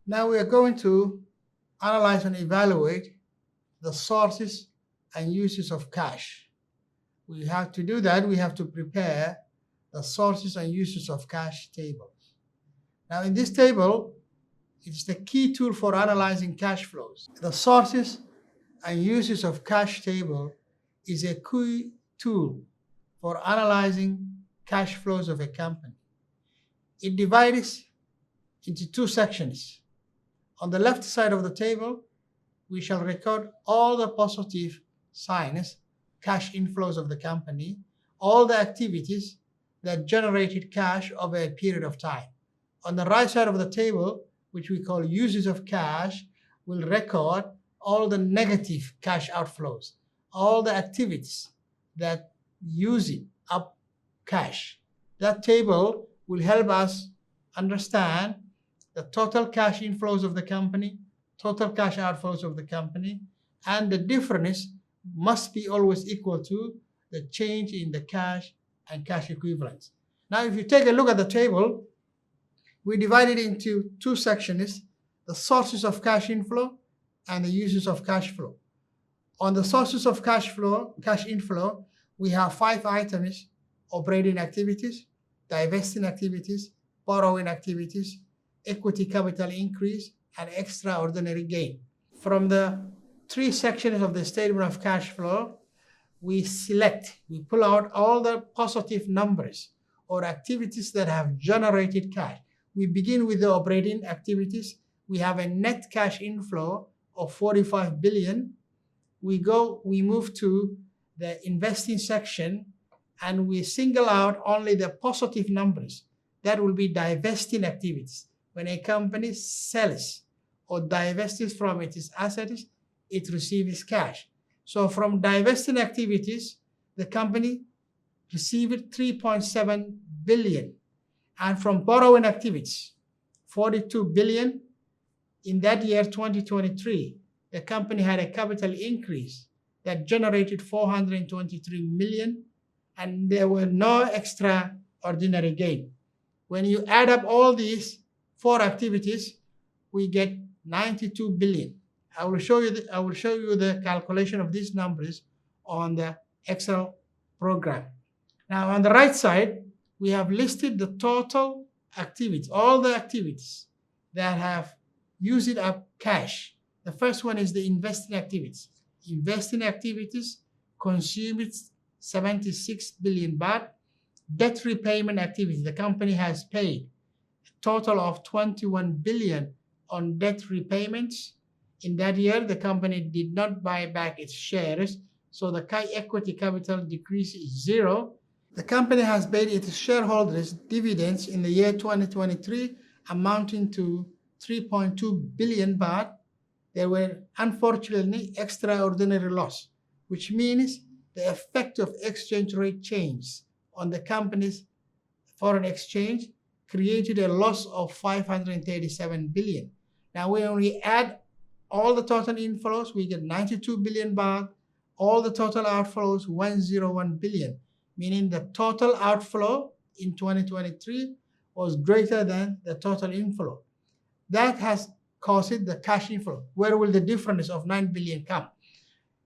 Now we are going to analyze and evaluate the sources and uses of cash. We have to do that. We have to prepare the sources and uses of cash table. Now in this table, it's the key tool for analyzing cash flows. The sources and uses of cash table is a key tool for analyzing cash flows of a company. It divides into two sections. On the left side of the table, we shall record all the positive signs, cash inflows of the company, all the activities that generated cash over a period of time. On the right side of the table, which we call uses of cash, will record all the negative cash outflows, all the activities that use up cash. That table will help us understand the total cash inflows of the company, total cash outflows of the company, and the difference must be always equal to the change in the cash and cash equivalents. Now, if you take a look at the table, we divide it into two sections, the sources of cash inflow and the uses of cash flow. On the sources of cash inflow, we have 5 items: operating activities, divesting activities, borrowing activities, equity capital increase, and extraordinary gain. From the 3 sections of the statement of cash flow, we pull out all the positive numbers or activities that have generated cash. We begin with the operating activities. We have a net cash inflow of 45 billion. We move to the investing section and we single out only the positive numbers. That will be divesting activities. When a company sells or divests from its assets, it receives cash. So from divesting activities, the company received 3.7 billion. And from borrowing activities, 42 billion. In that year, 2023, the company had a capital increase that generated 423 million, and there were no extraordinary gain. When you add up all these 4 activities, we get 92 billion. I will show you the calculation of these numbers on the Excel program. Now on the right side, we have listed the total activities, all the activities that have used up cash. The first one is the investing activities. Investing activities consumed 76 billion baht. Debt repayment activities, the company has paid a total of 21 billion on debt repayments. In that year, the company did not buy back its shares, so the equity capital decrease is 0. The company has paid its shareholders dividends in the year 2023 amounting to 3.2 billion baht. There were unfortunately extraordinary loss, which means the effect of exchange rate change on the company's foreign exchange created a loss of 537 billion. Now when we add all the total inflows, we get 92 billion baht. All the total outflows, 101 billion, meaning the total outflow in 2023 was greater than the total inflow. That has caused the cash inflow. Where will the difference of 9 billion come?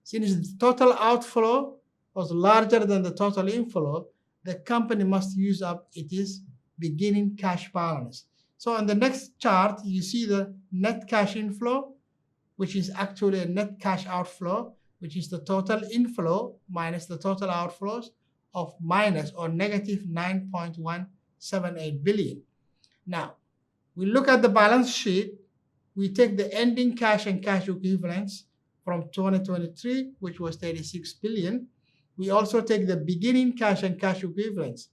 Since the total outflow was larger than the total inflow, the company must use up its beginning cash balance. So on the next chart, you see the net cash inflow, which is actually a net cash outflow, which is the total inflow minus the total outflows of minus or negative 9.178 billion. Now, we look at the balance sheet. We take the ending cash and cash equivalents from 2023, which was 36 billion. We also take the beginning cash and cash equivalents,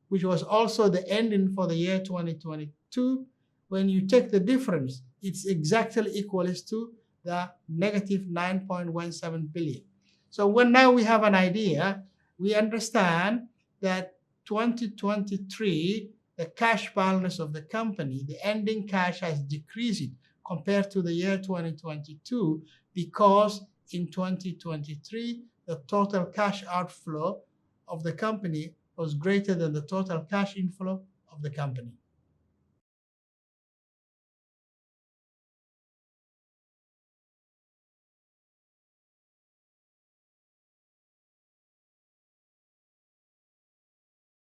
which was also the ending for the year 2022. When you take the difference, it's exactly equals to the negative 9.17 billion. So now we have an idea, we understand that 2023, the cash balance of the company, the ending cash has decreased compared to the year 2022 because in 2023, the total cash outflow of the company was greater than the total cash inflow of the company.